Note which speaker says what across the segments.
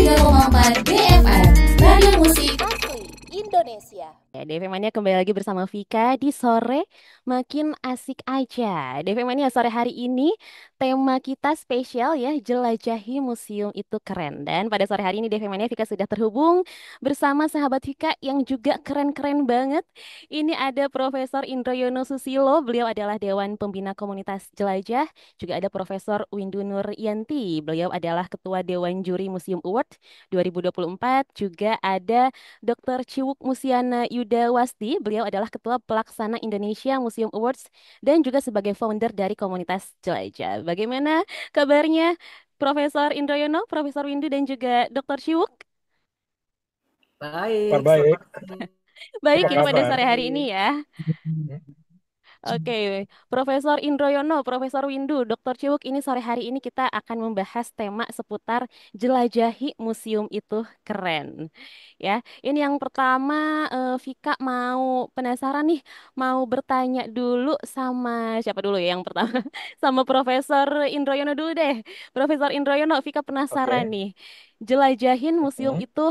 Speaker 1: 103,4 BFM, Radio Musik
Speaker 2: Asli Indonesia.
Speaker 3: Ya, DV Mania kembali lagi bersama Vika di sore makin asik aja. DV Mania sore hari ini tema kita spesial ya, jelajahi museum itu keren. Dan pada sore hari ini DV Mania Vika sudah terhubung bersama sahabat Vika yang juga keren-keren banget. Ini ada Profesor Indroyono Susilo, beliau adalah Dewan Pembina Komunitas Jelajah. Juga ada Profesor Windu Nur Yanti, beliau adalah Ketua Dewan Juri Museum Award 2024. Juga ada Dr. Ciwuk Musiana Yuda Wasti, beliau adalah Ketua Pelaksana Indonesia Museum Awards dan juga sebagai founder dari komunitas Jelajah. Bagaimana kabarnya Profesor Indroyono, Profesor Windu dan juga Dr. Ciwuk?
Speaker 4: Kabar
Speaker 5: Baik,
Speaker 4: baik.
Speaker 3: Baik
Speaker 4: Apa
Speaker 3: ya pada
Speaker 5: alhamdulillah.
Speaker 4: kabar?
Speaker 3: sore hari ini ya. Oke, Profesor Indroyono, Profesor Windu, Dr. Ciwuk, ini sore hari ini kita akan membahas tema seputar jelajahi museum itu keren. Ya, ini yang pertama Vika mau penasaran nih, mau bertanya dulu sama siapa dulu ya yang pertama? Sama Profesor Indroyono dulu deh. Profesor Indroyono, Vika penasaran
Speaker 4: Oke.
Speaker 3: nih. Jelajahin museum
Speaker 4: Hmm,
Speaker 3: itu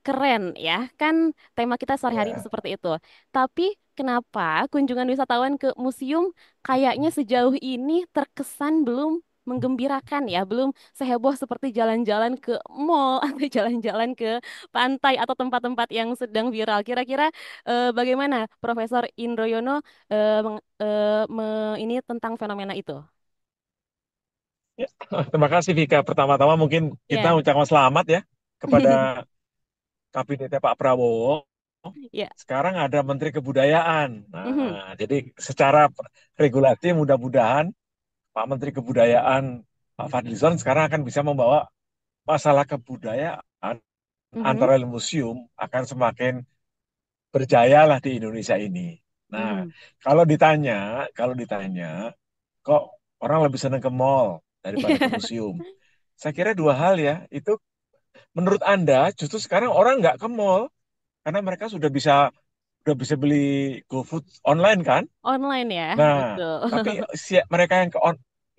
Speaker 3: keren ya, kan tema kita sore hari ini
Speaker 4: ya.
Speaker 3: seperti itu. Tapi kenapa kunjungan wisatawan ke museum kayaknya sejauh ini terkesan belum menggembirakan ya, belum seheboh seperti jalan-jalan ke mall atau jalan-jalan ke pantai atau tempat-tempat yang sedang viral. Kira-kira bagaimana Profesor Indroyono ini tentang fenomena itu?
Speaker 4: Ya, terima kasih Vika. Pertama-tama mungkin kita
Speaker 3: Ya,
Speaker 4: ucapkan selamat ya kepada kabinetnya Pak Prabowo.
Speaker 3: ya.
Speaker 4: Sekarang ada Menteri Kebudayaan.
Speaker 3: Mhm.
Speaker 4: Nah, jadi secara regulasi mudah-mudahan Pak Menteri Kebudayaan Pak Fadlizon sekarang akan bisa membawa masalah kebudayaan
Speaker 3: Mhm.
Speaker 4: antara lain museum akan semakin berjaya lah di Indonesia ini. Nah,
Speaker 3: Mhm.
Speaker 4: kalau ditanya, kok orang lebih senang ke mall daripada ke museum? Saya kira dua hal ya. Itu menurut Anda justru sekarang orang nggak ke mall karena mereka sudah bisa beli GoFood online kan?
Speaker 3: Online ya,
Speaker 4: Nah,
Speaker 3: betul.
Speaker 4: tapi mereka yang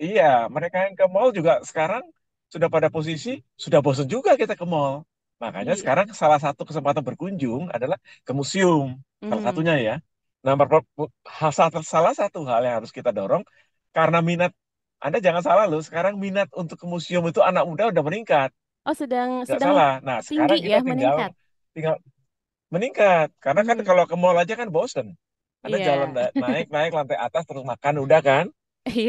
Speaker 4: iya, mereka yang ke mall juga sekarang sudah pada posisi sudah bosan juga kita ke mall. Makanya
Speaker 3: Iya.
Speaker 4: sekarang salah satu kesempatan berkunjung adalah ke museum. Salah
Speaker 3: Mhm.
Speaker 4: satunya ya. Nah, salah satu hal yang harus kita dorong karena minat Anda jangan salah loh, sekarang minat untuk ke museum itu anak muda udah meningkat.
Speaker 3: Oh, sedang
Speaker 4: Nggak
Speaker 3: sedang
Speaker 4: salah. Nah,
Speaker 3: tinggi
Speaker 4: sekarang
Speaker 3: ya,
Speaker 4: kita tinggal
Speaker 3: meningkat.
Speaker 4: tinggal meningkat. Karena kan
Speaker 3: Mhm.
Speaker 4: kalau ke mall aja kan bosen. Anda jalan
Speaker 3: Iya.
Speaker 4: naik lantai atas terus makan udah kan.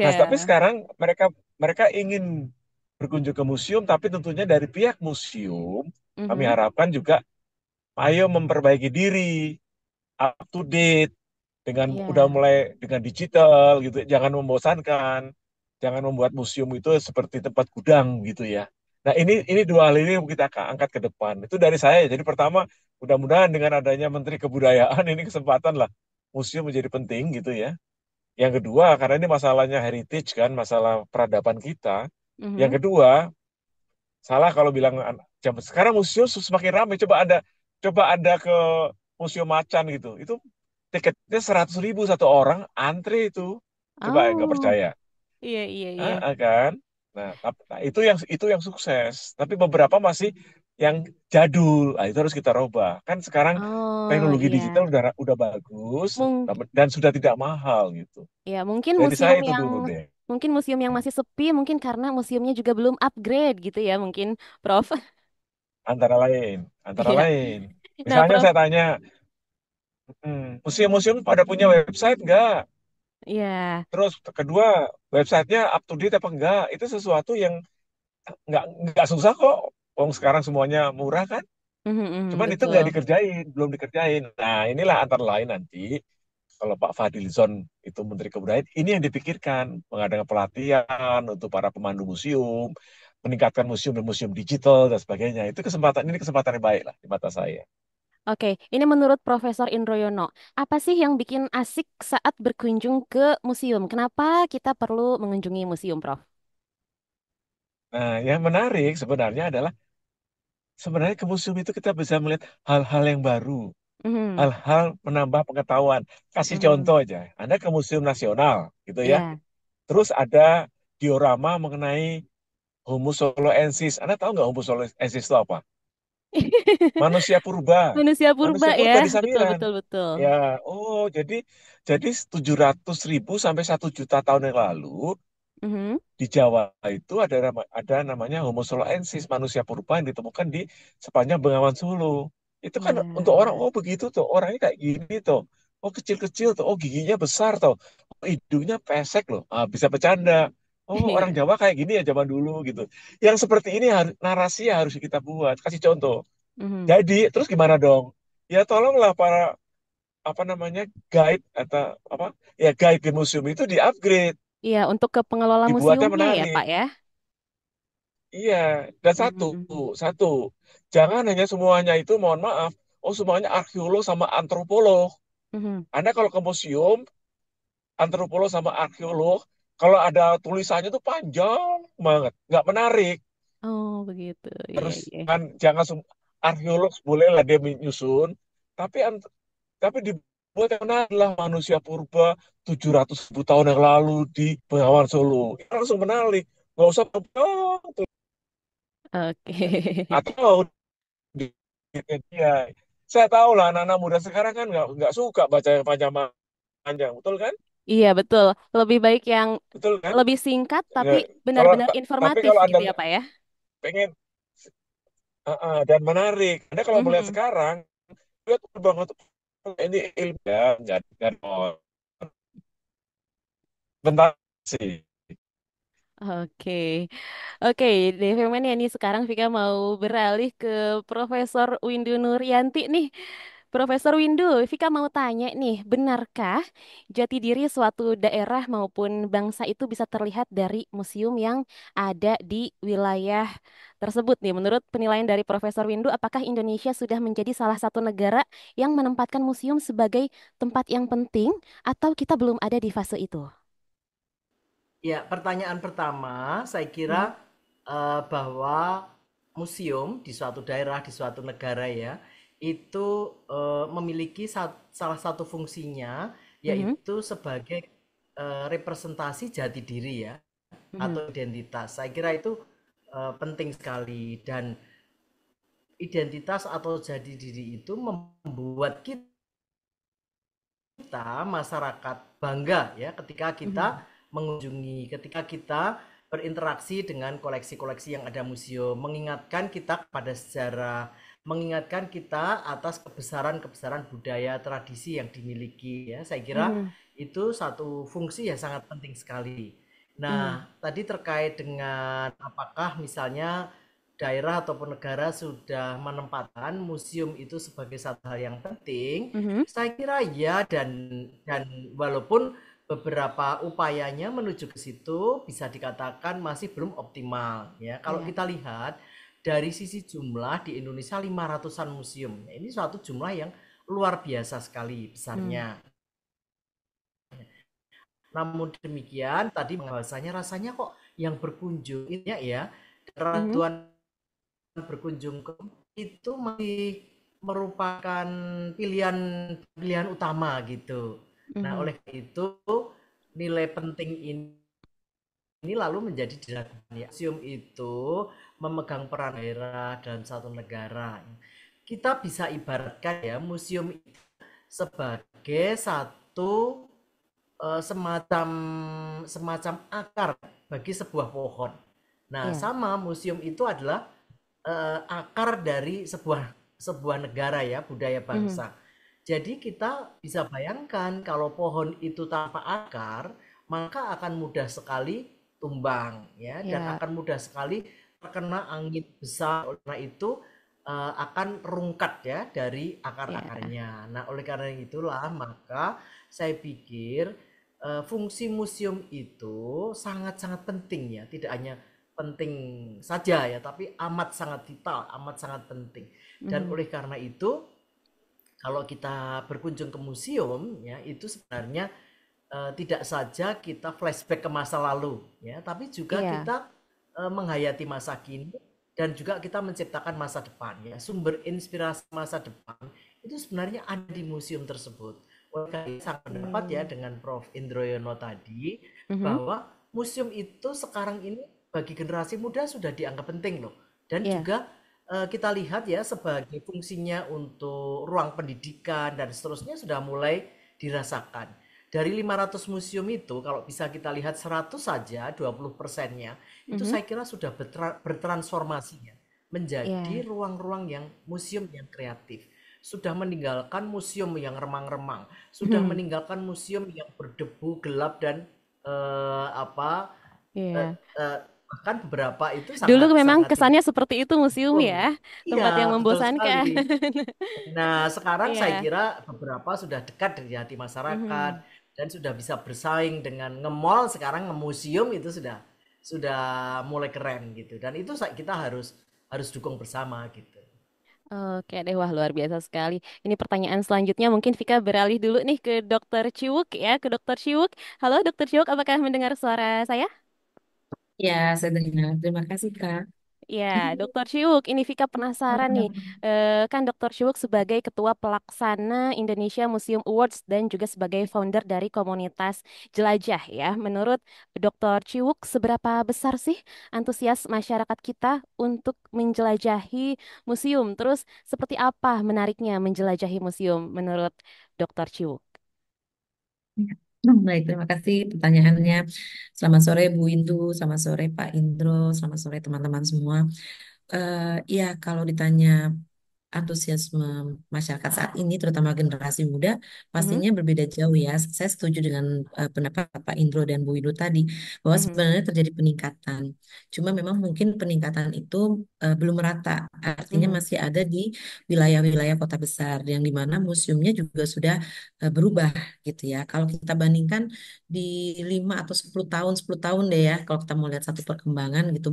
Speaker 4: Nah, tapi
Speaker 3: Iya.
Speaker 4: sekarang mereka mereka ingin berkunjung ke museum, tapi tentunya dari pihak museum kami
Speaker 3: Mhm.
Speaker 4: harapkan juga ayo memperbaiki diri, up to date dengan udah
Speaker 3: Iya.
Speaker 4: mulai dengan digital gitu, jangan membosankan, jangan membuat museum itu seperti tempat gudang gitu ya. Nah, ini dua hal ini yang kita akan angkat ke depan. Itu dari saya. Jadi pertama, mudah-mudahan dengan adanya Menteri Kebudayaan ini kesempatan lah museum menjadi penting gitu ya. Yang kedua, karena ini masalahnya heritage kan, masalah peradaban kita. Yang
Speaker 3: Mhm.
Speaker 4: kedua, salah kalau bilang sekarang museum semakin ramai. Coba ada ke Museum Macan gitu. Itu tiketnya 100.000 satu orang, antri itu. Coba nggak
Speaker 3: Oh,
Speaker 4: percaya.
Speaker 3: iya iya iya.
Speaker 4: Kan? Nah, itu yang sukses. Tapi beberapa masih yang jadul. Nah, itu harus kita robah. Kan sekarang
Speaker 3: Oh,
Speaker 4: teknologi digital
Speaker 3: iya.
Speaker 4: udah bagus
Speaker 3: Mung
Speaker 4: dan sudah tidak mahal gitu.
Speaker 3: ya, mungkin
Speaker 4: Dari saya
Speaker 3: museum
Speaker 4: itu
Speaker 3: yang
Speaker 4: dulu deh.
Speaker 3: masih sepi mungkin karena museumnya juga belum upgrade gitu ya, mungkin Prof.
Speaker 4: Antara lain, antara
Speaker 3: Iya.
Speaker 4: lain.
Speaker 3: Nah,
Speaker 4: Misalnya
Speaker 3: Prof.
Speaker 4: saya tanya, museum-museum pada punya website nggak?
Speaker 3: Iya.
Speaker 4: Terus kedua, websitenya up to date apa enggak? Itu sesuatu yang nggak susah kok. Wong sekarang semuanya murah kan?
Speaker 3: Mhm, mhm,
Speaker 4: Cuman itu nggak
Speaker 3: betul.
Speaker 4: dikerjain, belum dikerjain. Nah, inilah antara lain nanti kalau Pak Fadlizon itu Menteri Kebudayaan, ini yang dipikirkan mengadakan pelatihan untuk para pemandu museum, meningkatkan museum dan museum digital dan sebagainya. Ini kesempatan yang baik lah di mata saya.
Speaker 3: Oke, ini menurut Profesor Indroyono, apa sih yang bikin asik saat berkunjung ke museum? Kenapa kita perlu mengunjungi museum, Prof?
Speaker 4: Nah, yang menarik sebenarnya adalah sebenarnya ke museum itu kita bisa melihat hal-hal yang baru,
Speaker 3: Mhm,
Speaker 4: hal-hal menambah pengetahuan. Kasih
Speaker 3: mhm,
Speaker 4: contoh aja, Anda ke Museum Nasional gitu ya,
Speaker 3: ya,
Speaker 4: terus ada diorama mengenai Homo soloensis. Anda tahu nggak Homo soloensis itu apa? Manusia purba.
Speaker 3: Manusia purba
Speaker 4: Manusia
Speaker 3: ya,
Speaker 4: purba di
Speaker 3: betul
Speaker 4: Sambiran.
Speaker 3: betul betul.
Speaker 4: Ya, oh jadi 700.000 sampai 1 juta tahun yang lalu
Speaker 3: Mhm.
Speaker 4: di Jawa itu ada namanya Homo soloensis, manusia purba yang ditemukan di sepanjang Bengawan Solo. Itu kan untuk orang,
Speaker 3: Nah,
Speaker 4: oh begitu tuh, orangnya kayak gini tuh. Oh kecil-kecil tuh, oh giginya besar tuh. Oh, hidungnya pesek loh, bisa bercanda. Oh orang
Speaker 3: iya.
Speaker 4: Jawa kayak gini ya zaman dulu gitu. Yang seperti ini narasi yang harus kita buat. Kasih contoh.
Speaker 3: Mhm.
Speaker 4: Jadi terus gimana dong? Ya tolonglah para apa namanya guide atau apa ya guide di museum itu di-upgrade,
Speaker 3: Iya, untuk ke pengelola
Speaker 4: dibuatnya
Speaker 3: museumnya ya,
Speaker 4: menarik.
Speaker 3: Pak ya.
Speaker 4: Iya, dan satu,
Speaker 3: Mhm.
Speaker 4: satu, jangan hanya semuanya itu, mohon maaf, oh semuanya arkeolog sama antropolog.
Speaker 3: Mhm.
Speaker 4: Anda kalau ke museum, antropolog sama arkeolog, kalau ada tulisannya tuh panjang banget, nggak menarik.
Speaker 3: Oh, begitu. Iya,
Speaker 4: Harus
Speaker 3: iya.
Speaker 4: kan, jangan arkeolog boleh lah dia menyusun, tapi tapi dibuat yang menarik lah manusia purba 700.000 tahun yang lalu di Bengawan Solo. Itu langsung menarik, nggak usah panjang.
Speaker 3: Oke.
Speaker 4: Atau di media. Saya tahu lah anak-anak muda sekarang kan nggak suka baca yang panjang-panjang, betul kan?
Speaker 3: Iya, betul. Lebih baik yang
Speaker 4: Betul kan?
Speaker 3: lebih singkat tapi
Speaker 4: Nggak- kalau
Speaker 3: benar-benar
Speaker 4: tapi
Speaker 3: informatif
Speaker 4: kalau Anda
Speaker 3: gitu ya, Pak ya.
Speaker 4: pengen dan menarik, Anda kalau melihat
Speaker 3: Mhm.
Speaker 4: sekarang, lihat banget ini ilmiah, nggak bentar sih.
Speaker 3: Oke, oke, Deveman ya nih sekarang Vika mau beralih ke Profesor Windu Nuryanti nih. Profesor Windu, Vika mau tanya nih, benarkah jati diri suatu daerah maupun bangsa itu bisa terlihat dari museum yang ada di wilayah tersebut nih? Menurut penilaian dari Profesor Windu, apakah Indonesia sudah menjadi salah satu negara yang menempatkan museum sebagai tempat yang penting atau kita belum ada di fase itu?
Speaker 5: Ya, pertanyaan pertama, saya
Speaker 3: Mhm.
Speaker 5: kira bahwa museum di suatu daerah, di suatu negara ya, itu memiliki salah satu fungsinya,
Speaker 3: Mhm.
Speaker 5: yaitu sebagai representasi jati diri ya,
Speaker 3: Mhm.
Speaker 5: atau identitas. Saya kira itu penting sekali, dan identitas atau jati diri itu membuat kita masyarakat bangga ya ketika kita
Speaker 3: Mhm.
Speaker 5: mengunjungi, ketika kita berinteraksi dengan koleksi-koleksi yang ada museum, mengingatkan kita pada sejarah, mengingatkan kita atas kebesaran-kebesaran budaya tradisi yang dimiliki ya. Saya kira
Speaker 3: Mhm.
Speaker 5: itu satu fungsi yang sangat penting sekali. Nah,
Speaker 3: Mhm.
Speaker 5: tadi terkait dengan apakah misalnya daerah ataupun negara sudah menempatkan museum itu sebagai satu hal yang penting,
Speaker 3: Mhm.
Speaker 5: saya kira ya, dan walaupun beberapa upayanya menuju ke situ bisa dikatakan masih belum optimal ya. Kalau
Speaker 3: Iya.
Speaker 5: kita lihat dari sisi jumlah di Indonesia 500-an museum. Ini suatu jumlah yang luar biasa sekali
Speaker 3: Hmm.
Speaker 5: besarnya. Namun demikian tadi bahwasanya rasanya kok yang berkunjung ini ya,
Speaker 3: Mhm.
Speaker 5: keraguan berkunjung ke itu masih merupakan pilihan pilihan utama gitu. Nah,
Speaker 3: Mhm.
Speaker 5: oleh itu nilai penting ini lalu menjadi diragukan ya. Museum itu memegang peran daerah dan satu negara. Kita bisa ibaratkan ya museum itu sebagai satu semacam semacam akar bagi sebuah pohon. Nah,
Speaker 3: Iya.
Speaker 5: sama museum itu adalah akar dari sebuah sebuah negara ya, budaya
Speaker 3: Mhm.
Speaker 5: bangsa. Jadi kita bisa bayangkan kalau pohon itu tanpa akar, maka akan mudah sekali tumbang ya, dan
Speaker 3: Iya.
Speaker 5: akan mudah sekali terkena angin besar. Oleh karena itu akan rungkat ya dari
Speaker 3: Iya.
Speaker 5: akar-akarnya. Nah, oleh karena itulah maka saya pikir fungsi museum itu sangat-sangat penting ya, tidak hanya penting saja ya, tapi amat sangat vital, amat sangat penting. Dan
Speaker 3: Mhm.
Speaker 5: oleh karena itu, kalau kita berkunjung ke museum ya, itu sebenarnya tidak saja kita flashback ke masa lalu ya, tapi juga
Speaker 3: Iya.
Speaker 5: kita menghayati masa kini dan juga kita menciptakan masa depan ya. Sumber inspirasi masa depan itu sebenarnya ada di museum tersebut. Oleh karena itu sangat pendapat ya
Speaker 3: Oke.
Speaker 5: dengan Prof. Indroyono tadi
Speaker 3: Mhm.
Speaker 5: bahwa museum itu sekarang ini bagi generasi muda sudah dianggap penting loh. Dan
Speaker 3: Iya.
Speaker 5: juga kita lihat ya sebagai fungsinya untuk ruang pendidikan dan seterusnya sudah mulai dirasakan. Dari 500 museum itu kalau bisa kita lihat 100 saja, 20%-nya itu
Speaker 3: Mhm.
Speaker 5: saya kira sudah bertransformasi ya, menjadi
Speaker 3: Iya.
Speaker 5: ruang-ruang yang museum yang kreatif. Sudah meninggalkan museum yang remang-remang, sudah
Speaker 3: Mhm.
Speaker 5: meninggalkan museum yang berdebu, gelap dan apa eh,
Speaker 3: Iya.
Speaker 5: eh, bahkan beberapa itu
Speaker 3: Dulu
Speaker 5: sangat
Speaker 3: memang
Speaker 5: sangat tidak
Speaker 3: kesannya seperti itu museum
Speaker 5: mendukung.
Speaker 3: ya,
Speaker 5: Iya,
Speaker 3: tempat yang
Speaker 5: betul
Speaker 3: membosankan.
Speaker 5: sekali. Nah, sekarang saya
Speaker 3: Iya.
Speaker 5: kira beberapa sudah dekat dari hati masyarakat
Speaker 3: Mhm.
Speaker 5: dan sudah bisa bersaing dengan nge-mall, sekarang nge-museum itu sudah mulai keren gitu. Dan itu kita harus harus dukung bersama gitu.
Speaker 3: Oke deh, wah luar biasa sekali. Ini pertanyaan selanjutnya mungkin Vika beralih dulu nih ke Dokter Ciwuk ya, ke Dokter Ciwuk. Halo Dokter Ciwuk, apakah mendengar suara saya?
Speaker 6: Ya, saya dengar. Terima kasih, Kak.
Speaker 3: Ya, Dokter Ciwuk, ini Vika penasaran nih. Kan Dokter Ciwuk sebagai Ketua Pelaksana Indonesia Museum Awards dan juga sebagai founder dari komunitas Jelajah ya. Menurut Dokter Ciwuk, seberapa besar sih antusias masyarakat kita untuk menjelajahi museum? Terus seperti apa menariknya menjelajahi museum menurut Dokter Ciwuk?
Speaker 6: Ya. Baik, terima kasih pertanyaannya. Selamat sore Bu Indu, selamat sore Pak Indro, selamat sore teman-teman semua. Ya, kalau ditanya antusiasme masyarakat saat ini, terutama generasi muda,
Speaker 3: Mhm,
Speaker 6: pastinya berbeda jauh ya. Saya setuju dengan pendapat Pak Indro dan Bu Windu tadi, bahwa
Speaker 3: mhm,
Speaker 6: sebenarnya terjadi peningkatan. Cuma memang mungkin peningkatan itu belum merata. Artinya
Speaker 3: mhm,
Speaker 6: masih ada di wilayah-wilayah kota besar, yang dimana museumnya juga sudah berubah gitu ya. Kalau kita bandingkan di 5 atau 10 tahun deh ya, kalau kita mau lihat satu perkembangan gitu,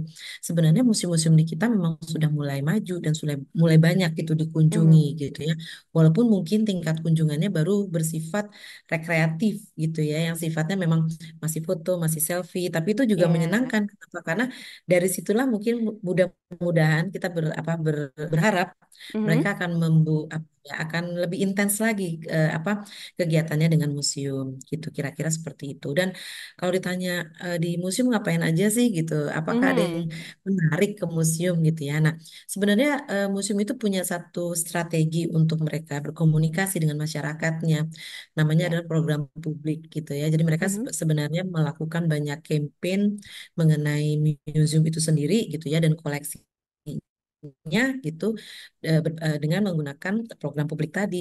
Speaker 6: sebenarnya museum-museum di kita memang sudah mulai maju dan sudah mulai banyak gitu dikunjungi
Speaker 3: mhm,
Speaker 6: gitu ya. Walaupun mungkin tingkat kunjungannya baru bersifat rekreatif gitu ya, yang sifatnya memang masih foto, masih selfie, tapi itu juga
Speaker 3: ya,
Speaker 6: menyenangkan. Kenapa? Karena dari situlah mungkin mudah-mudahan kita berharap
Speaker 3: mhm,
Speaker 6: mereka akan akan lebih intens lagi kegiatannya dengan museum gitu, kira-kira seperti itu. Dan kalau ditanya di museum ngapain aja sih gitu, apakah ada yang
Speaker 3: mhm,
Speaker 6: menarik ke museum gitu ya. Nah, sebenarnya museum itu punya satu strategi untuk mereka berkomunikasi dengan masyarakatnya. Namanya
Speaker 3: ya,
Speaker 6: adalah program publik gitu ya. Jadi mereka
Speaker 3: mhm,
Speaker 6: sebenarnya melakukan banyak campaign mengenai museum itu sendiri gitu ya, dan koleksinya gitu dengan menggunakan program publik tadi.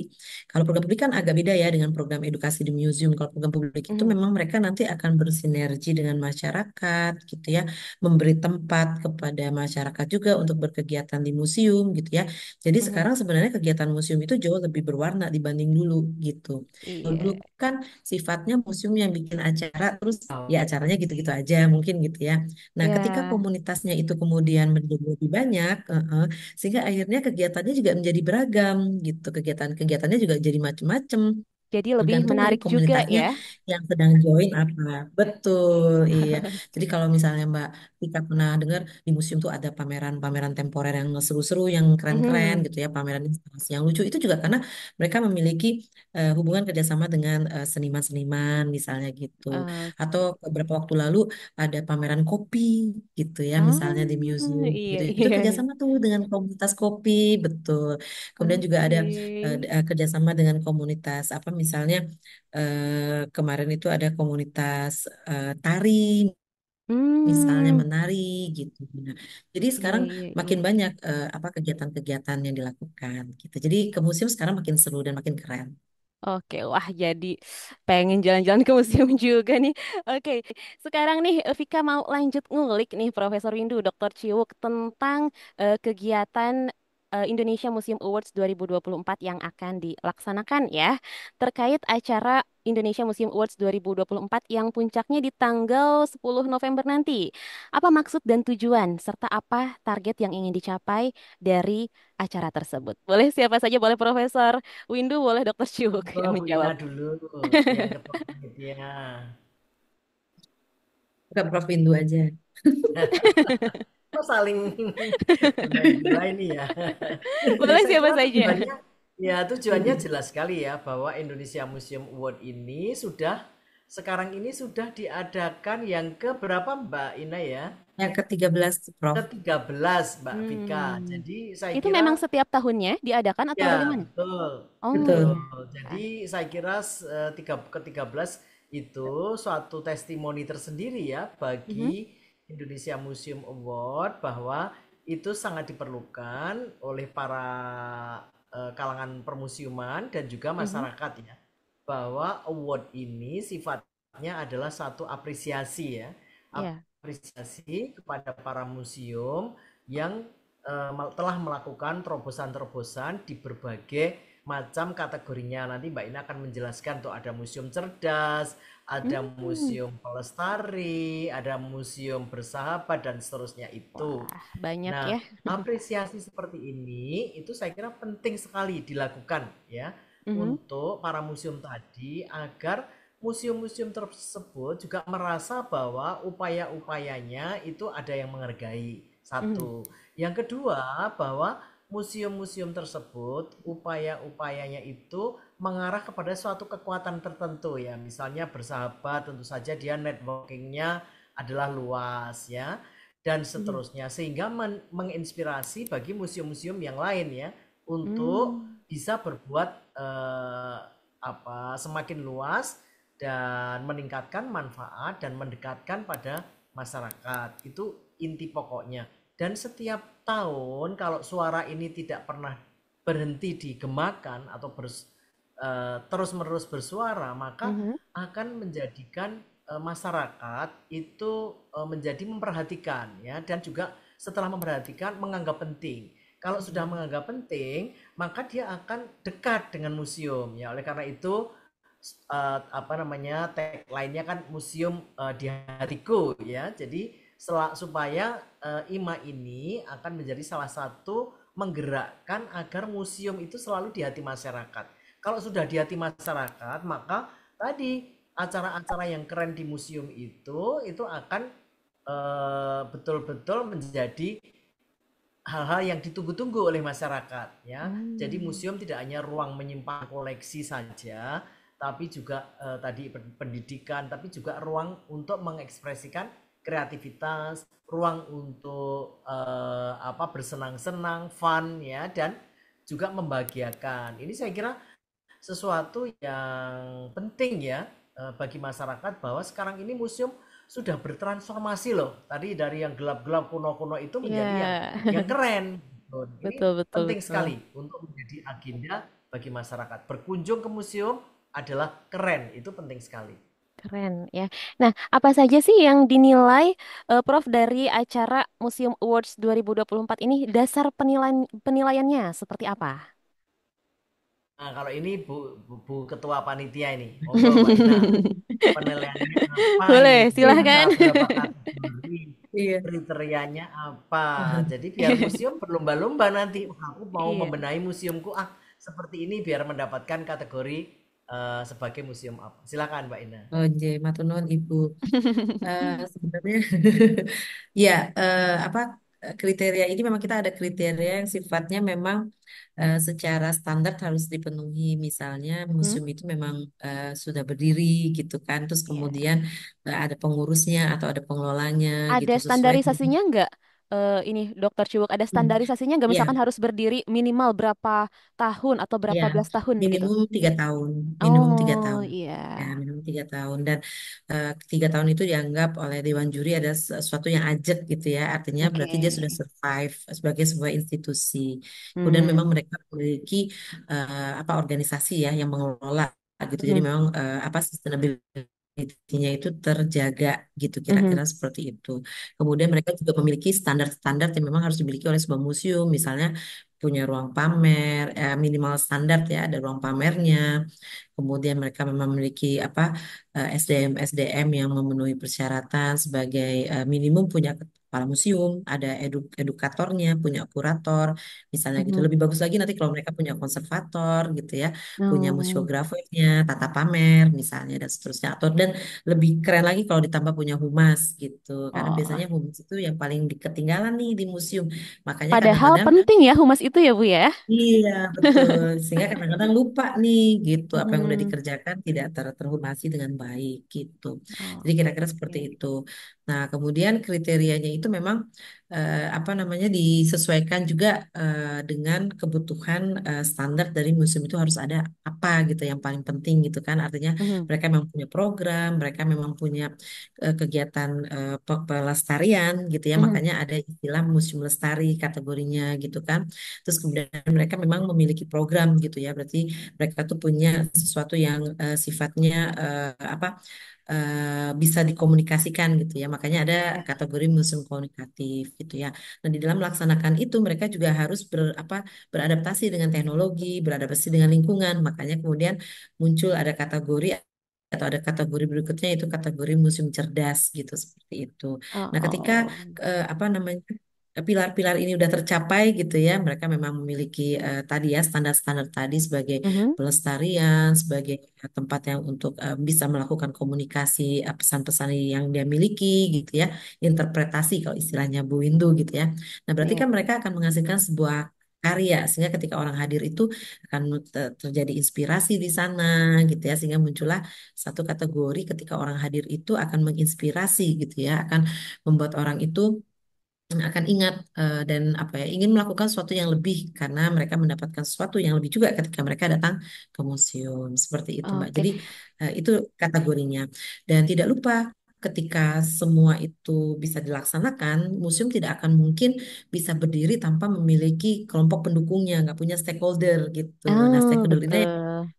Speaker 6: Kalau program publik kan agak beda ya dengan program edukasi di museum. Kalau program publik itu
Speaker 3: mhm,
Speaker 6: memang mereka nanti akan bersinergi dengan masyarakat gitu ya, memberi tempat kepada masyarakat juga untuk berkegiatan di museum gitu ya. Jadi
Speaker 3: mhm.
Speaker 6: sekarang sebenarnya kegiatan museum itu jauh lebih berwarna dibanding dulu gitu. Kalau dulu
Speaker 3: Iya.
Speaker 6: kan sifatnya museum yang bikin acara terus ya
Speaker 5: Oh,
Speaker 6: acaranya gitu-gitu aja mungkin gitu ya. Nah, ketika
Speaker 3: Ya,
Speaker 6: komunitasnya itu kemudian menjadi lebih banyak, sehingga akhirnya kegiatannya juga menjadi beragam gitu. Kegiatannya juga jadi macam-macam.
Speaker 3: jadi lebih
Speaker 6: Tergantung dari
Speaker 3: menarik juga
Speaker 6: komunitasnya
Speaker 3: ya.
Speaker 6: yang sedang join apa. Betul, iya. Jadi kalau misalnya Mbak Tika pernah dengar di museum tuh ada pameran-pameran temporer yang seru-seru, yang keren-keren
Speaker 3: Mhm.
Speaker 6: gitu ya, pameran instalasi yang lucu. Itu juga karena mereka memiliki hubungan kerjasama dengan seniman-seniman misalnya gitu. Atau
Speaker 3: Oke.
Speaker 6: beberapa waktu lalu ada pameran kopi gitu ya,
Speaker 3: Ah,
Speaker 6: misalnya di museum
Speaker 3: iya,
Speaker 6: gitu. Itu
Speaker 3: iya.
Speaker 6: kerjasama tuh dengan komunitas kopi, betul. Kemudian juga ada
Speaker 3: Oke.
Speaker 6: kerjasama dengan komunitas apa misalnya kemarin itu ada komunitas tari misalnya
Speaker 3: Hmm,
Speaker 6: menari gitu. Nah, jadi
Speaker 3: iya,
Speaker 6: sekarang
Speaker 3: iya, iya.
Speaker 6: makin banyak apa kegiatan-kegiatan yang dilakukan gitu. Jadi ke museum sekarang makin seru dan makin keren.
Speaker 3: Oke, wah jadi pengen jalan-jalan ke museum juga nih. Oke, sekarang nih Vika mau lanjut ngulik nih Profesor Windu, Dr. Ciwuk tentang kegiatan Indonesia Museum Awards 2024 yang akan dilaksanakan ya. Terkait acara Indonesia Museum Awards 2024 yang puncaknya di tanggal 10 November nanti. Apa maksud dan tujuan serta apa target yang ingin dicapai dari acara tersebut? Boleh siapa saja, boleh Profesor Windu, boleh Dokter Ciwuk
Speaker 5: monggo
Speaker 3: yang
Speaker 5: Bu Ina
Speaker 3: menjawab.
Speaker 5: dulu yang ketua panitia.
Speaker 6: Bukan Prof Windu aja.
Speaker 5: Kok saling gila-gila ini ya. Ya
Speaker 3: Boleh
Speaker 5: saya
Speaker 3: siapa
Speaker 5: kira
Speaker 3: saja.
Speaker 5: tujuannya jelas sekali ya bahwa Indonesia Museum Award ini sudah sekarang ini sudah diadakan yang ke berapa Mbak Ina ya?
Speaker 6: Yang ke-13, Prof.
Speaker 5: Ke-13 Mbak Vika.
Speaker 3: Hmm.
Speaker 5: Jadi saya
Speaker 3: Itu
Speaker 5: kira
Speaker 3: memang setiap tahunnya diadakan atau
Speaker 5: ya,
Speaker 3: bagaimana?
Speaker 5: betul.
Speaker 3: Oh,
Speaker 5: Betul.
Speaker 6: Betul.
Speaker 5: Jadi saya kira ke-13 itu suatu testimoni tersendiri ya
Speaker 3: mhm,
Speaker 5: bagi Indonesia Museum Award bahwa itu sangat diperlukan oleh para kalangan permusiuman dan juga
Speaker 3: mhm,
Speaker 5: masyarakat ya. Bahwa award ini sifatnya adalah satu apresiasi ya.
Speaker 3: ya,
Speaker 5: Apresiasi kepada para museum yang telah melakukan terobosan-terobosan di berbagai macam kategorinya. Nanti Mbak Ina akan menjelaskan tuh ada museum cerdas, ada
Speaker 3: hmm,
Speaker 5: museum pelestari, ada museum bersahabat dan seterusnya itu.
Speaker 3: wah banyak
Speaker 5: Nah,
Speaker 3: ya.
Speaker 5: apresiasi seperti ini itu saya kira penting sekali dilakukan ya
Speaker 3: Mhm,
Speaker 5: untuk para museum tadi agar museum-museum tersebut juga merasa bahwa upaya-upayanya itu ada yang menghargai.
Speaker 3: mhm,
Speaker 5: Satu. Yang kedua, bahwa museum-museum tersebut upaya-upayanya itu mengarah kepada suatu kekuatan tertentu ya. Misalnya bersahabat, tentu saja dia networkingnya adalah luas ya dan
Speaker 3: mhm,
Speaker 5: seterusnya sehingga menginspirasi bagi museum-museum yang lain ya untuk
Speaker 3: hmm,
Speaker 5: bisa berbuat semakin luas dan meningkatkan manfaat dan mendekatkan pada masyarakat. Itu inti pokoknya. Dan setiap tahun kalau suara ini tidak pernah berhenti digemakan atau terus-menerus bersuara, maka
Speaker 3: mhm,
Speaker 5: akan menjadikan masyarakat itu menjadi memperhatikan ya dan juga setelah memperhatikan menganggap penting. Kalau sudah
Speaker 3: mhm,
Speaker 5: menganggap penting, maka dia akan dekat dengan museum ya. Oleh karena itu tagline-nya kan museum di hatiku ya. Jadi supaya IMA ini akan menjadi salah satu menggerakkan agar museum itu selalu di hati masyarakat. Kalau sudah di hati masyarakat, maka tadi acara-acara yang keren di museum itu akan betul-betul menjadi hal-hal yang ditunggu-tunggu oleh masyarakat ya. Jadi
Speaker 3: hmm,
Speaker 5: museum tidak hanya ruang menyimpan koleksi saja, tapi juga tadi pendidikan, tapi juga ruang untuk mengekspresikan kreativitas, ruang untuk bersenang-senang, fun ya dan juga membahagiakan. Ini saya kira sesuatu yang penting ya bagi masyarakat bahwa sekarang ini museum sudah bertransformasi loh. Tadi dari yang gelap-gelap kuno-kuno itu menjadi
Speaker 3: ya,
Speaker 5: yang keren. Ini
Speaker 3: betul betul
Speaker 5: penting
Speaker 3: betul.
Speaker 5: sekali untuk menjadi agenda bagi masyarakat. Berkunjung ke museum adalah keren, itu penting sekali.
Speaker 3: Keren ya. Nah, apa saja sih yang dinilai Prof dari acara Museum Awards 2024 ini? Dasar penilaiannya seperti apa?
Speaker 5: Nah, kalau ini Bu Ketua Panitia ini, monggo Mbak Ina. Penilaiannya apa
Speaker 3: Boleh,
Speaker 5: ini?
Speaker 3: silahkan.
Speaker 5: Berapa kategori?
Speaker 6: Iya.
Speaker 5: Kriterianya apa? Jadi biar museum berlomba-lomba nanti. Wah, aku mau
Speaker 3: Iya.
Speaker 5: membenahi museumku seperti ini biar mendapatkan kategori sebagai museum apa. Silakan Mbak Ina.
Speaker 6: Oh, matur nuwun Ibu. Sebenarnya ya apa kriteria ini memang kita ada kriteria yang sifatnya memang secara standar harus dipenuhi. Misalnya
Speaker 3: Hmm?
Speaker 6: museum itu memang sudah berdiri gitu kan, terus
Speaker 3: Iya.
Speaker 6: kemudian ada pengurusnya atau ada pengelolanya
Speaker 3: Ada
Speaker 6: gitu sesuai dengan.
Speaker 3: standarisasinya nggak? Ini Dokter Ciwuk, ada
Speaker 6: Hmm,
Speaker 3: standarisasinya nggak?
Speaker 6: ya.
Speaker 3: Misalkan harus berdiri minimal berapa tahun atau
Speaker 6: Ya,
Speaker 3: berapa belas tahun begitu?
Speaker 6: minimum 3 tahun, minimum tiga
Speaker 3: Oh
Speaker 6: tahun,
Speaker 3: iya.
Speaker 6: ya minimum 3 tahun dan 3 tahun itu dianggap oleh Dewan Juri ada sesuatu yang ajak gitu ya, artinya
Speaker 3: Oke.
Speaker 6: berarti dia sudah survive sebagai sebuah institusi. Kemudian memang
Speaker 3: Hmm.
Speaker 6: mereka memiliki apa organisasi ya yang mengelola gitu, jadi
Speaker 3: Mhm.
Speaker 6: memang apa sustainability-nya itu terjaga gitu,
Speaker 3: Mhm.
Speaker 6: kira-kira seperti itu. Kemudian mereka juga memiliki standar-standar yang memang harus dimiliki oleh sebuah museum, misalnya punya ruang pamer, minimal standar ya, ada ruang pamernya. Kemudian mereka memang memiliki apa SDM SDM yang memenuhi persyaratan sebagai minimum punya kepala museum, ada edukatornya, punya kurator, misalnya gitu.
Speaker 3: Mhm.
Speaker 6: Lebih bagus lagi nanti kalau mereka punya konservator gitu ya, punya
Speaker 3: Oh,
Speaker 6: museografernya, tata pamer misalnya dan seterusnya. Atau dan lebih keren lagi kalau ditambah punya humas gitu, karena
Speaker 3: oh.
Speaker 6: biasanya humas itu yang paling ketinggalan nih di museum. Makanya
Speaker 3: Padahal
Speaker 6: kadang-kadang
Speaker 3: penting ya humas itu ya Bu ya.
Speaker 6: iya, betul. Sehingga kadang-kadang lupa nih gitu apa yang udah
Speaker 3: Mhm.
Speaker 6: dikerjakan tidak terhormati dengan baik gitu. Jadi
Speaker 3: Oh,
Speaker 6: kira-kira seperti
Speaker 3: oke.
Speaker 6: itu. Nah, kemudian kriterianya itu memang apa namanya disesuaikan juga dengan kebutuhan standar dari museum itu harus ada apa gitu yang paling penting gitu kan. Artinya
Speaker 3: Mhm.
Speaker 6: mereka memang punya program, mereka memang punya kegiatan pelestarian gitu ya.
Speaker 3: Mhm.
Speaker 6: Makanya ada istilah museum lestari kategorinya gitu kan. Terus kemudian mereka memang memiliki program gitu ya. Berarti mereka tuh punya sesuatu yang sifatnya apa bisa dikomunikasikan gitu ya. Makanya ada
Speaker 3: Ya.
Speaker 6: kategori museum komunikatif gitu ya. Nah, di dalam melaksanakan itu mereka juga harus beradaptasi dengan teknologi, beradaptasi dengan lingkungan. Makanya kemudian muncul ada kategori atau ada kategori berikutnya itu kategori museum cerdas gitu seperti itu.
Speaker 3: Oh,
Speaker 6: Nah, ketika
Speaker 3: oh.
Speaker 6: apa namanya pilar-pilar ini udah tercapai gitu ya, mereka memang memiliki tadi ya standar-standar tadi sebagai
Speaker 3: Mhm.
Speaker 6: pelestarian, sebagai tempat yang untuk bisa melakukan komunikasi pesan-pesan yang dia miliki gitu ya, interpretasi kalau istilahnya Bu Windu gitu ya. Nah, berarti
Speaker 3: Ya.
Speaker 6: kan mereka akan menghasilkan sebuah karya sehingga ketika orang hadir itu akan terjadi inspirasi di sana gitu ya, sehingga muncullah satu kategori ketika orang hadir itu akan menginspirasi gitu ya, akan membuat orang itu akan ingat dan apa ya ingin melakukan sesuatu yang lebih karena mereka mendapatkan sesuatu yang lebih juga ketika mereka datang ke museum seperti itu Mbak.
Speaker 3: Oke.
Speaker 6: Jadi itu kategorinya dan tidak lupa ketika semua itu bisa dilaksanakan museum tidak akan mungkin bisa berdiri tanpa memiliki kelompok pendukungnya nggak punya stakeholder gitu. Nah
Speaker 3: Ah,
Speaker 6: stakeholder ini
Speaker 3: betul.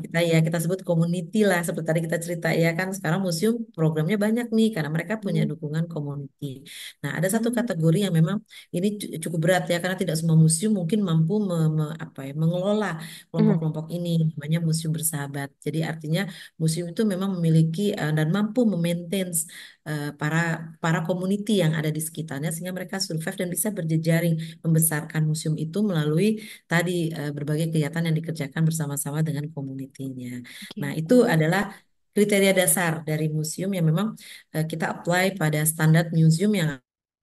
Speaker 6: kita ya kita sebut community lah seperti tadi kita cerita ya kan sekarang museum programnya banyak nih karena mereka punya
Speaker 3: Mhm.
Speaker 6: dukungan community. Nah ada satu
Speaker 3: Hmm.
Speaker 6: kategori yang memang ini cukup berat ya karena tidak semua museum mungkin mampu apa ya mengelola
Speaker 3: Mhm.
Speaker 6: kelompok-kelompok ini namanya museum bersahabat. Jadi artinya museum itu memang memiliki dan mampu memaintain para para community yang ada di sekitarnya sehingga mereka survive dan bisa berjejaring membesarkan museum itu melalui tadi berbagai kegiatan yang dikerjakan bersama-sama dengan komunitinya. Nah, itu
Speaker 3: Gitu.
Speaker 6: adalah kriteria dasar dari museum yang memang kita apply pada standar museum yang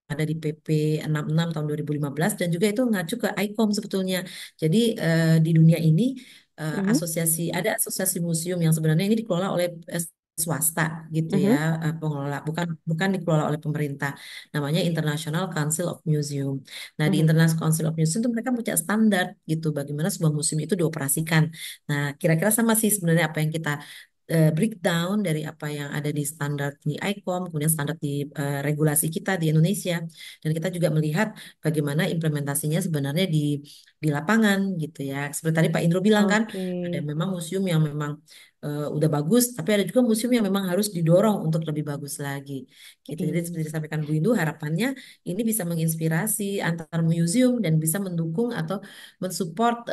Speaker 6: ada di PP 66 tahun 2015 dan juga itu mengacu ke ICOM sebetulnya. Jadi di dunia ini
Speaker 3: Mhm.
Speaker 6: ada asosiasi museum yang sebenarnya ini dikelola oleh swasta gitu ya
Speaker 3: Mhm.
Speaker 6: pengelola bukan bukan dikelola oleh pemerintah namanya International Council of Museum. Nah di
Speaker 3: Mhm.
Speaker 6: International Council of Museum itu mereka punya standar gitu bagaimana sebuah museum itu dioperasikan. Nah kira-kira sama sih sebenarnya apa yang kita breakdown dari apa yang ada di standar di ICOM, kemudian standar di regulasi kita di Indonesia, dan kita juga melihat bagaimana implementasinya sebenarnya di lapangan gitu ya. Seperti tadi Pak Indro bilang kan,
Speaker 3: Oke.
Speaker 6: ada memang museum yang memang udah bagus, tapi ada juga museum yang memang harus didorong untuk lebih bagus lagi. Gitu. Jadi
Speaker 3: Iya.
Speaker 6: seperti disampaikan Bu Indu, harapannya ini bisa menginspirasi antar museum dan bisa mendukung atau mensupport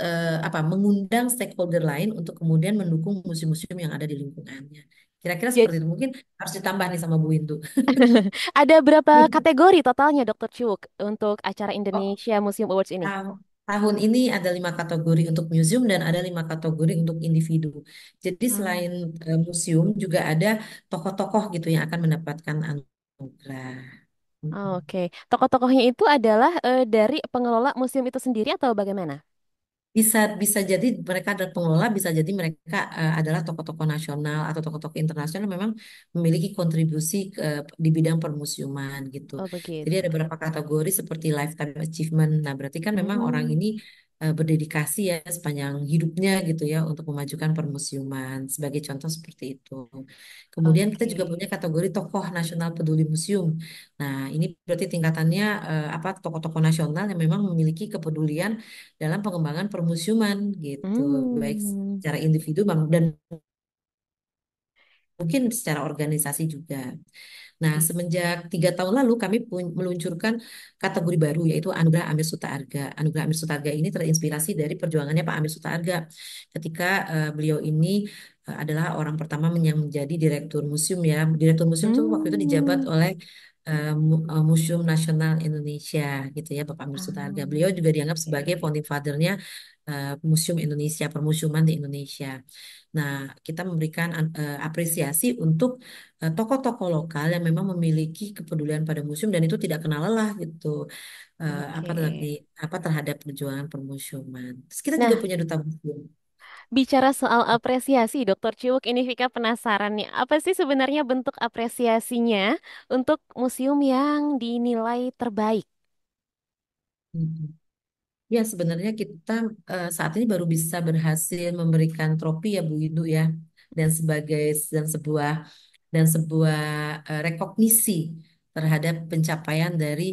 Speaker 6: mengundang stakeholder lain untuk kemudian mendukung museum-museum yang ada di lingkungannya. Kira-kira
Speaker 3: Jadi
Speaker 6: seperti itu. Mungkin harus ditambah nih sama Bu Indu.
Speaker 3: ada berapa kategori totalnya Dokter Cuk untuk acara
Speaker 6: Oh,
Speaker 3: Indonesia Museum Awards ini?
Speaker 6: tahun ini ada 5 kategori untuk museum dan ada 5 kategori untuk individu. Jadi
Speaker 3: Hmm.
Speaker 6: selain museum juga ada tokoh-tokoh gitu yang akan mendapatkan anugerah. Mm.
Speaker 3: Oke, tokoh-tokohnya itu adalah dari pengelola museum itu sendiri atau bagaimana?
Speaker 6: Bisa bisa jadi mereka adalah pengelola, bisa jadi mereka adalah tokoh-tokoh nasional atau tokoh-tokoh internasional yang memang memiliki kontribusi di bidang permusiuman gitu.
Speaker 3: Oh
Speaker 6: Jadi ada
Speaker 3: begitu.
Speaker 6: beberapa kategori seperti lifetime achievement. Nah, berarti kan memang orang
Speaker 3: Hmm.
Speaker 6: ini berdedikasi ya sepanjang hidupnya gitu ya untuk memajukan permusiuman. Sebagai contoh seperti itu. Kemudian kita
Speaker 3: Oke.
Speaker 6: juga punya kategori tokoh nasional peduli museum. Nah, ini berarti tingkatannya tokoh-tokoh nasional yang memang memiliki kepedulian dalam pengembangan permusiuman gitu, baik
Speaker 3: Hmm.
Speaker 6: secara individu dan mungkin secara organisasi juga. Nah,
Speaker 3: Oke.
Speaker 6: semenjak 3 tahun lalu kami meluncurkan kategori baru yaitu Anugerah Amir Suta Arga. Anugerah Amir Suta Arga ini terinspirasi dari perjuangannya Pak Amir Suta Arga ketika beliau ini adalah orang pertama yang menjadi direktur museum ya. Direktur museum itu waktu itu dijabat
Speaker 3: Hmm.
Speaker 6: oleh Museum Nasional Indonesia gitu ya, Bapak Amir Sutarga. Beliau juga dianggap sebagai
Speaker 5: Oke.
Speaker 6: founding father-nya Museum Indonesia, permusiuman di Indonesia. Nah, kita memberikan apresiasi untuk tokoh-tokoh lokal yang memang memiliki kepedulian pada museum dan itu tidak kenal lelah gitu. Apa
Speaker 3: Oke.
Speaker 6: tadi apa terhadap perjuangan permusiuman. Terus kita juga
Speaker 3: Nah,
Speaker 6: punya duta museum.
Speaker 3: bicara soal apresiasi, Dokter Ciwuk, ini Vika penasaran nih, apa sih sebenarnya bentuk apresiasinya untuk museum yang dinilai terbaik?
Speaker 6: Mm-mm. Ya, sebenarnya kita saat ini baru bisa berhasil memberikan trofi ya Bu Idu ya, dan sebagai dan sebuah rekognisi terhadap pencapaian dari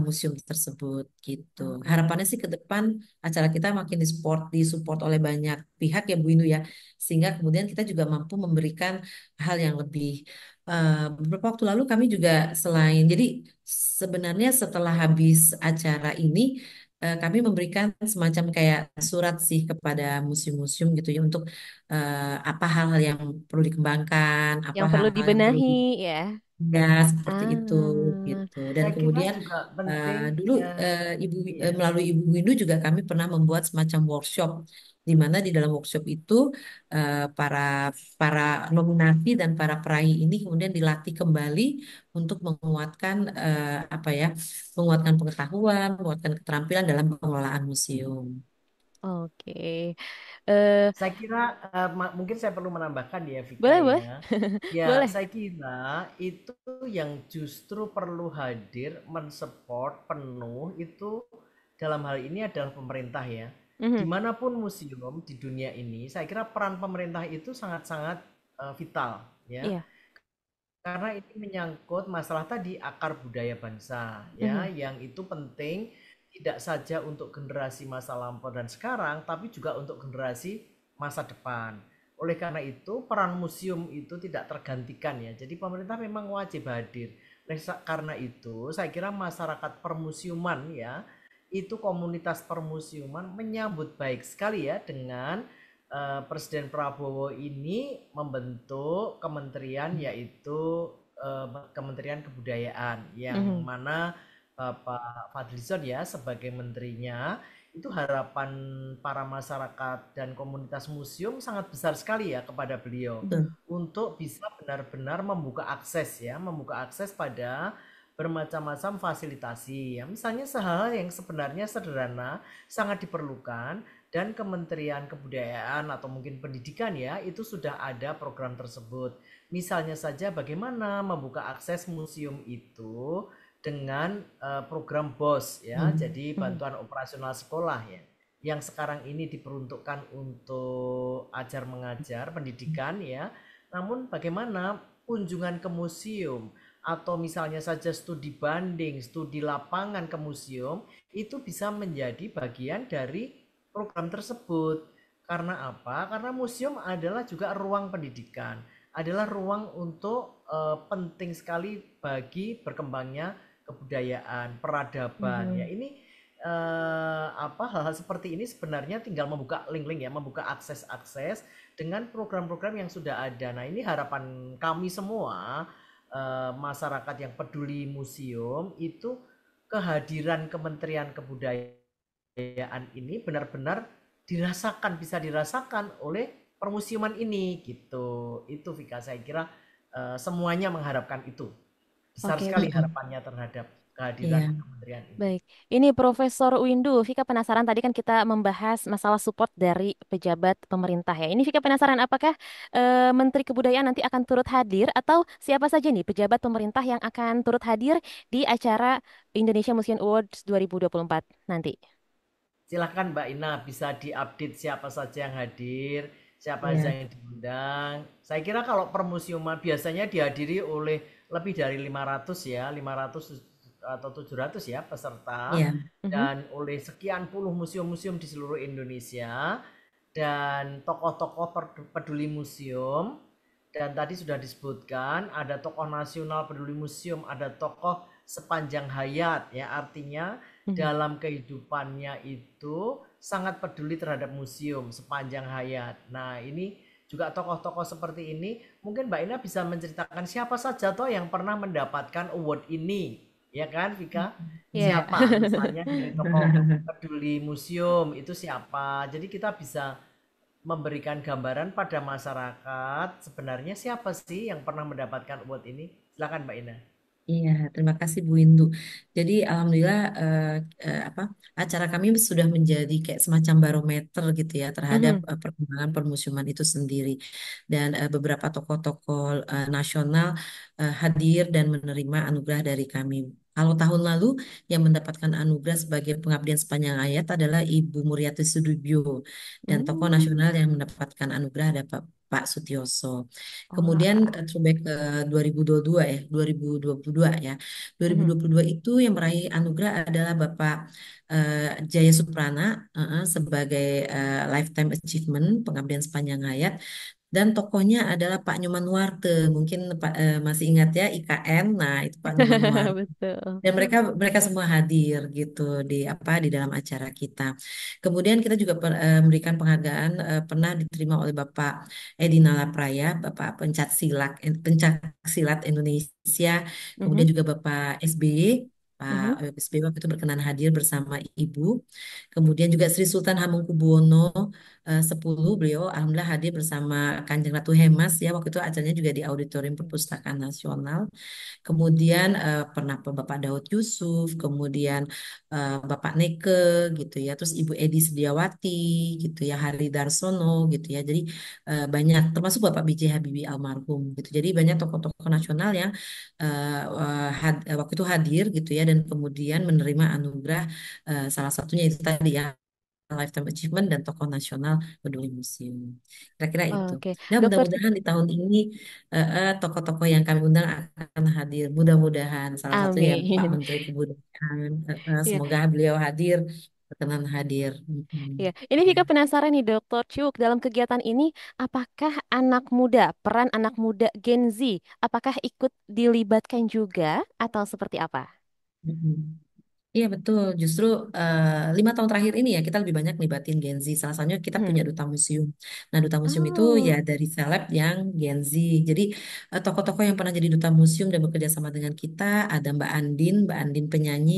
Speaker 6: museum tersebut gitu. Harapannya sih ke depan acara kita makin disupport oleh banyak pihak ya Bu Indu ya, sehingga kemudian kita juga mampu memberikan hal yang lebih. Beberapa waktu lalu kami juga jadi sebenarnya setelah habis acara ini kami memberikan semacam kayak surat sih kepada museum-museum gitu ya untuk apa hal-hal yang perlu dikembangkan, apa
Speaker 3: Yang perlu
Speaker 6: hal-hal yang perlu
Speaker 3: dibenahi ya?
Speaker 6: ya seperti itu
Speaker 3: Ah,
Speaker 6: gitu. Dan
Speaker 5: Saya kira
Speaker 6: kemudian
Speaker 5: juga penting
Speaker 6: dulu
Speaker 5: ya. Iya.
Speaker 6: melalui Ibu Windu juga kami pernah membuat semacam workshop di mana di dalam workshop itu para para nominasi dan para peraih ini kemudian dilatih kembali untuk menguatkan apa ya, menguatkan pengetahuan, menguatkan keterampilan dalam pengelolaan museum.
Speaker 3: oke. Eh,
Speaker 5: Saya kira mungkin saya perlu menambahkan ya Vika
Speaker 3: boleh, boleh.
Speaker 5: ya. Ya,
Speaker 3: Boleh.
Speaker 5: saya kira itu yang justru perlu hadir mensupport penuh itu dalam hal ini adalah pemerintah ya.
Speaker 3: Mhm.
Speaker 5: Dimanapun museum di dunia ini, saya kira peran pemerintah itu sangat-sangat vital ya.
Speaker 3: Iya.
Speaker 5: Karena ini menyangkut masalah tadi akar budaya bangsa ya,
Speaker 3: Mhm.
Speaker 5: yang itu penting tidak saja untuk generasi masa lampau dan sekarang, tapi juga untuk generasi masa depan. Oleh karena itu, peran museum itu tidak tergantikan ya. Jadi pemerintah memang wajib hadir. Karena itu, saya kira masyarakat permusiuman ya, itu komunitas permusiuman menyambut baik sekali ya dengan Presiden Prabowo ini membentuk kementerian yaitu Kementerian Kebudayaan yang
Speaker 3: Mhm.
Speaker 5: mana Bapak Fadlizon ya sebagai menterinya itu harapan para masyarakat dan komunitas museum sangat besar sekali ya kepada beliau
Speaker 6: Betul.
Speaker 5: untuk bisa benar-benar membuka akses pada bermacam-macam fasilitasi ya misalnya hal-hal yang sebenarnya sederhana sangat diperlukan dan Kementerian Kebudayaan atau mungkin Pendidikan ya itu sudah ada program tersebut. Misalnya saja bagaimana membuka akses museum itu dengan program BOS ya,
Speaker 6: Hmm.
Speaker 5: jadi
Speaker 3: Mhm.
Speaker 5: bantuan operasional sekolah ya. Yang sekarang ini diperuntukkan untuk ajar mengajar pendidikan ya. Namun bagaimana kunjungan ke museum atau misalnya saja studi banding, studi lapangan ke museum itu bisa menjadi bagian dari program tersebut. Karena apa? Karena museum adalah juga ruang pendidikan, adalah ruang untuk penting sekali bagi berkembangnya kebudayaan, peradaban. Ya
Speaker 6: Mhm.
Speaker 5: ini hal-hal seperti ini sebenarnya tinggal membuka link-link ya, membuka akses-akses dengan program-program yang sudah ada. Nah ini harapan kami semua masyarakat yang peduli museum itu kehadiran Kementerian Kebudayaan ini benar-benar bisa dirasakan oleh permusiuman ini gitu. Itu Vika saya kira semuanya mengharapkan itu. Besar
Speaker 3: Oke,
Speaker 5: sekali
Speaker 6: Mm-mm.
Speaker 5: harapannya terhadap kehadiran
Speaker 6: Iya.
Speaker 5: kementerian ini.
Speaker 3: baik. Ini Profesor Windu, Vika penasaran tadi kan kita membahas masalah support dari pejabat pemerintah ya. Ini Vika penasaran apakah Menteri Kebudayaan nanti akan turut hadir atau siapa saja nih pejabat pemerintah yang akan turut hadir di acara Indonesia Museum Awards 2024 nanti?
Speaker 5: Silahkan Mbak Ina bisa diupdate siapa saja yang hadir, siapa saja
Speaker 6: Iya.
Speaker 5: yang diundang. Saya kira kalau permusiuman biasanya dihadiri oleh lebih dari 500 ya, 500 atau 700 ya peserta
Speaker 6: Iya.
Speaker 3: Mhm.
Speaker 5: dan oleh sekian puluh museum-museum di seluruh Indonesia dan tokoh-tokoh peduli museum dan tadi sudah disebutkan ada tokoh nasional peduli museum, ada tokoh sepanjang hayat ya artinya
Speaker 3: Mhm.
Speaker 5: dalam kehidupannya itu sangat peduli terhadap museum sepanjang hayat. Nah, ini juga tokoh-tokoh seperti ini. Mungkin Mbak Ina bisa menceritakan siapa saja toh yang pernah mendapatkan award ini, ya kan, Vika?
Speaker 3: Iya.
Speaker 5: Siapa? Misalnya dari tokoh peduli museum itu siapa? Jadi kita bisa memberikan gambaran pada masyarakat sebenarnya siapa sih yang pernah mendapatkan award ini. Silakan Mbak Ina.
Speaker 6: Iya, terima kasih Bu Indu. Jadi alhamdulillah apa acara kami sudah menjadi kayak semacam barometer gitu ya terhadap
Speaker 3: Mhm.
Speaker 6: perkembangan permusiuman itu sendiri. Dan beberapa tokoh-tokoh nasional hadir dan menerima anugerah dari kami. Kalau tahun lalu yang mendapatkan anugerah sebagai pengabdian sepanjang hayat adalah Ibu Muriati Sudibyo dan tokoh nasional
Speaker 3: Hmm.
Speaker 6: yang mendapatkan anugerah ada Pak Sutioso. Kemudian
Speaker 3: Wah.
Speaker 6: throwback ke 2022 ya, 2022 ya.
Speaker 3: Mhm.
Speaker 6: 2022 itu yang meraih anugerah adalah Bapak eh, Jaya Suprana sebagai Lifetime Achievement pengabdian sepanjang hayat dan tokohnya adalah Pak Nyoman Nuarte. Mungkin Pak masih ingat ya IKN. Nah, itu Pak Nyoman Nuarte.
Speaker 3: Betul.
Speaker 6: Dan mereka mereka semua hadir gitu di di dalam acara kita. Kemudian kita juga memberikan penghargaan pernah diterima oleh Bapak Edi Nalapraya, Bapak Pencak Silat Indonesia,
Speaker 3: Mhm.
Speaker 6: kemudian juga Bapak SBY. Pak
Speaker 3: Mhm.
Speaker 6: SBY waktu itu berkenan hadir bersama Ibu. Kemudian juga Sri Sultan Hamengkubuwono 10 beliau alhamdulillah hadir bersama Kanjeng Ratu Hemas ya waktu itu acaranya juga di Auditorium Perpustakaan Nasional. Kemudian pernah Bapak Daud Yusuf, kemudian Bapak Neke gitu ya, terus Ibu Edi Sediawati gitu ya, Hari Darsono gitu ya. Jadi banyak termasuk Bapak B.J. Habibie almarhum gitu. Jadi banyak tokoh-tokoh nasional yang waktu itu hadir gitu ya dan kemudian menerima anugerah salah satunya itu tadi ya Lifetime Achievement dan tokoh nasional peduli museum. Kira-kira itu.
Speaker 3: Oke,
Speaker 6: Nah,
Speaker 3: dokter.
Speaker 6: mudah-mudahan di tahun ini tokoh-tokoh yang kami undang akan hadir. Mudah-mudahan salah satunya Pak
Speaker 3: Amin.
Speaker 6: Menteri Kebudayaan.
Speaker 3: Iya,
Speaker 6: Semoga beliau hadir, berkenan hadir.
Speaker 3: iya.
Speaker 6: Mm-mm.
Speaker 3: Ini
Speaker 6: Ya.
Speaker 3: Vika penasaran nih, Dokter Cuk. Dalam kegiatan ini, apakah anak muda, peran anak muda Gen Z, apakah ikut dilibatkan juga atau seperti apa?
Speaker 6: Mm-mm. Iya betul, justru 5 tahun terakhir ini ya kita lebih banyak libatin Gen Z. Salah satunya kita punya
Speaker 3: Hmm.
Speaker 6: duta museum. Nah duta museum itu ya
Speaker 3: Oh.
Speaker 6: dari seleb yang Gen Z. Jadi tokoh-tokoh yang pernah jadi duta museum dan bekerja sama dengan kita ada Mbak Andin penyanyi,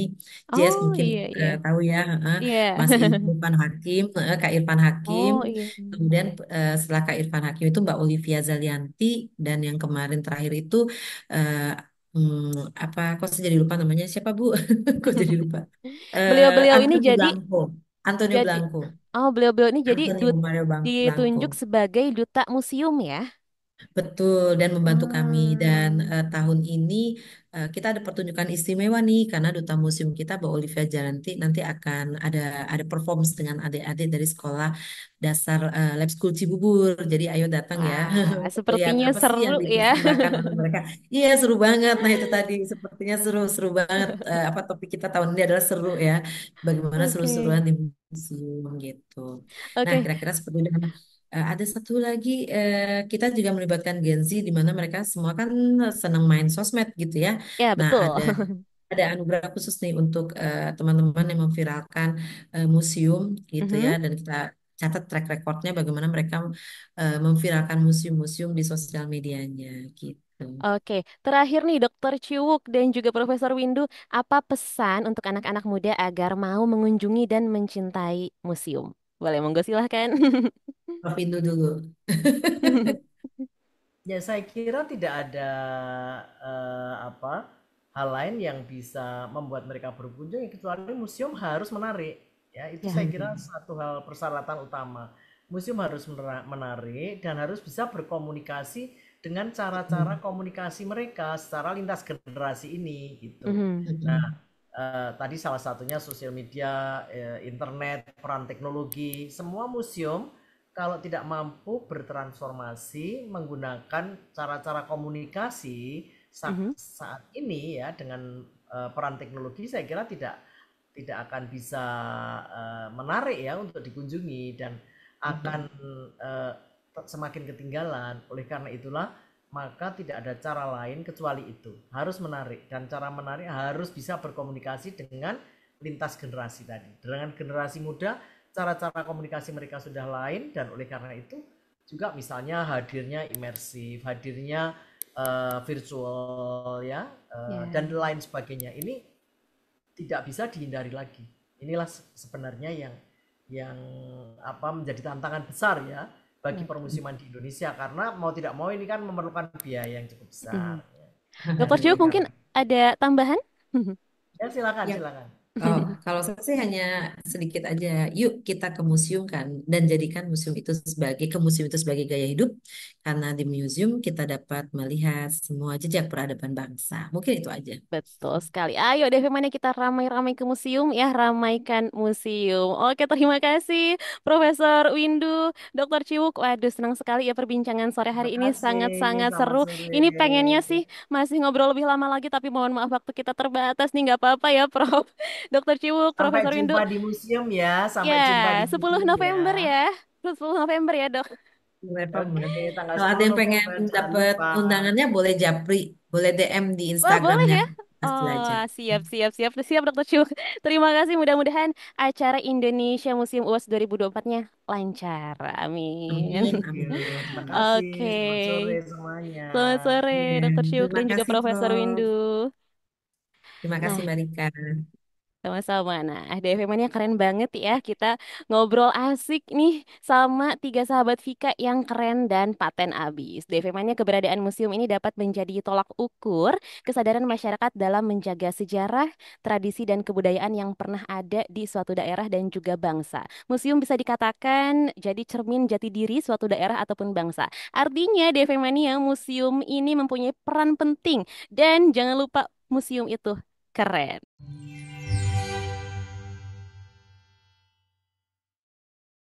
Speaker 6: Jazz
Speaker 3: Oh,
Speaker 6: mungkin
Speaker 3: iya, iya.
Speaker 6: tahu ya,
Speaker 3: Iya.
Speaker 6: Mas Irfan Hakim, Kak Irfan Hakim.
Speaker 3: Oh, iya.
Speaker 6: Kemudian setelah Kak Irfan Hakim itu Mbak Olivia Zalianti dan yang kemarin terakhir itu eh, apa kok saya jadi lupa namanya siapa Bu? Kok jadi lupa?
Speaker 3: Beliau-beliau ini
Speaker 6: Antonio Blanco. Antonio
Speaker 3: jadi
Speaker 6: Blanco.
Speaker 3: oh, beliau-beliau ini jadi
Speaker 6: Antonio Mario Blanco.
Speaker 3: ditunjuk sebagai duta museum ya.
Speaker 6: Betul, dan membantu kami. Dan
Speaker 3: Hmm.
Speaker 6: tahun ini kita ada pertunjukan istimewa nih, karena Duta Museum kita, Mbak Olivia Jaranti, nanti akan ada performance dengan adik-adik dari sekolah dasar Lab School Cibubur. Jadi ayo datang ya,
Speaker 3: Wah,
Speaker 6: untuk lihat
Speaker 3: sepertinya
Speaker 6: apa sih
Speaker 3: seru
Speaker 6: yang
Speaker 3: ya.
Speaker 6: dipersembahkan oleh mereka. Iya, seru banget. Nah, itu tadi sepertinya seru banget. Apa topik kita tahun ini adalah seru ya. Bagaimana
Speaker 3: Oke.
Speaker 6: seru-seruan di museum gitu. Nah,
Speaker 3: Oke.
Speaker 6: kira-kira seperti itu. Ada satu lagi, kita juga melibatkan Gen Z di mana mereka semua kan senang main sosmed gitu ya.
Speaker 3: Ya,
Speaker 6: Nah,
Speaker 3: betul.
Speaker 6: ada anugerah khusus nih untuk teman-teman yang memviralkan museum gitu ya,
Speaker 3: Mhm.
Speaker 6: dan kita catat track recordnya bagaimana mereka memviralkan museum-museum di sosial medianya gitu.
Speaker 3: Oke, terakhir nih Dokter Ciwuk dan juga Profesor Windu, apa pesan untuk anak-anak muda agar mau mengunjungi dan mencintai museum? Boleh, monggo silahkan.
Speaker 6: Prof Indu dulu.
Speaker 5: Ya saya kira tidak ada apa hal lain yang bisa membuat mereka berkunjung kecuali museum harus menarik. Ya, itu
Speaker 3: Ya.
Speaker 5: saya kira satu hal persyaratan utama. Museum harus menarik dan harus bisa berkomunikasi dengan cara-cara komunikasi mereka secara lintas generasi ini gitu.
Speaker 3: Mhm.
Speaker 5: Nah, tadi salah satunya sosial media, internet, peran teknologi, semua museum kalau tidak mampu bertransformasi menggunakan cara-cara komunikasi
Speaker 3: Mhm.
Speaker 5: saat ini ya dengan peran teknologi saya kira tidak akan bisa menarik ya untuk dikunjungi dan akan semakin ketinggalan. Oleh karena itulah maka tidak ada cara lain kecuali itu. Harus menarik dan cara menarik harus bisa berkomunikasi dengan lintas generasi tadi. Dengan generasi muda cara-cara komunikasi mereka sudah lain dan oleh karena itu juga misalnya hadirnya imersif, hadirnya virtual ya,
Speaker 3: Ya,
Speaker 5: dan lain sebagainya. Ini tidak bisa dihindari lagi. Inilah sebenarnya yang apa menjadi tantangan besar ya bagi
Speaker 3: betul.
Speaker 5: permusiman di Indonesia, karena mau tidak mau ini kan memerlukan biaya yang cukup besar
Speaker 3: Mm.
Speaker 5: ya.
Speaker 3: Dokter
Speaker 5: Jadi
Speaker 3: Ciwuk mungkin
Speaker 5: karena
Speaker 3: ada tambahan?
Speaker 5: ya silakan
Speaker 6: Ya,
Speaker 5: silakan.
Speaker 6: oh, kalau saya sih hanya sedikit aja. Yuk kita ke museum kan dan jadikan museum itu sebagai gaya hidup karena di museum kita dapat melihat semua jejak peradaban bangsa. Mungkin itu aja.
Speaker 3: Betul sekali. Ayo deh, mana kita ramai-ramai ke museum ya, ramaikan museum. Oke, terima kasih Profesor Windu, Dokter Ciwuk. Waduh, senang sekali ya perbincangan sore
Speaker 5: Terima
Speaker 3: hari ini
Speaker 5: kasih,
Speaker 3: sangat-sangat
Speaker 5: selamat
Speaker 3: seru.
Speaker 5: sore.
Speaker 3: Ini pengennya sih masih ngobrol lebih lama lagi, tapi mohon maaf waktu kita terbatas nih, nggak apa-apa ya, Prof. Dokter Ciwuk,
Speaker 5: Sampai
Speaker 3: Profesor Windu.
Speaker 5: jumpa di museum ya,
Speaker 3: Ya,
Speaker 5: sampai jumpa di
Speaker 3: 10
Speaker 5: museum ya.
Speaker 3: November ya. 10 November ya, Dok.
Speaker 6: November.
Speaker 5: Oke, tanggal
Speaker 6: Kalau ada
Speaker 5: 10
Speaker 6: yang pengen
Speaker 5: November, jangan
Speaker 6: dapat
Speaker 5: lupa.
Speaker 6: undangannya boleh japri, boleh DM di
Speaker 3: Wah, boleh
Speaker 6: Instagramnya.
Speaker 3: ya?
Speaker 6: Pasti
Speaker 3: Oh,
Speaker 6: aja.
Speaker 3: siap, siap, siap, siap, Dokter Chu. Terima kasih. Mudah-mudahan acara Indonesia Museum UAS 2024-nya lancar. Amin.
Speaker 6: Amin,
Speaker 5: Oke,
Speaker 6: amin.
Speaker 5: terima kasih.
Speaker 3: Oke.
Speaker 5: Selamat sore semuanya.
Speaker 3: Selamat sore,
Speaker 6: Ya,
Speaker 3: Dokter Syuk
Speaker 6: terima
Speaker 3: dan juga
Speaker 6: kasih,
Speaker 3: Profesor
Speaker 6: Prof.
Speaker 3: Windu.
Speaker 6: Terima kasih,
Speaker 3: Nah,
Speaker 6: Mbak Rika.
Speaker 3: sama-sama. Nah, DFM ini keren banget ya. Kita ngobrol asik nih sama tiga sahabat Vika yang keren dan paten abis. DFM-nya keberadaan museum ini dapat menjadi tolak ukur kesadaran masyarakat dalam menjaga sejarah, tradisi, dan kebudayaan yang pernah ada di suatu daerah dan juga bangsa. Museum bisa dikatakan jadi cermin jati diri suatu daerah ataupun bangsa. Artinya, DFM Mania museum ini mempunyai peran penting dan jangan lupa museum itu keren.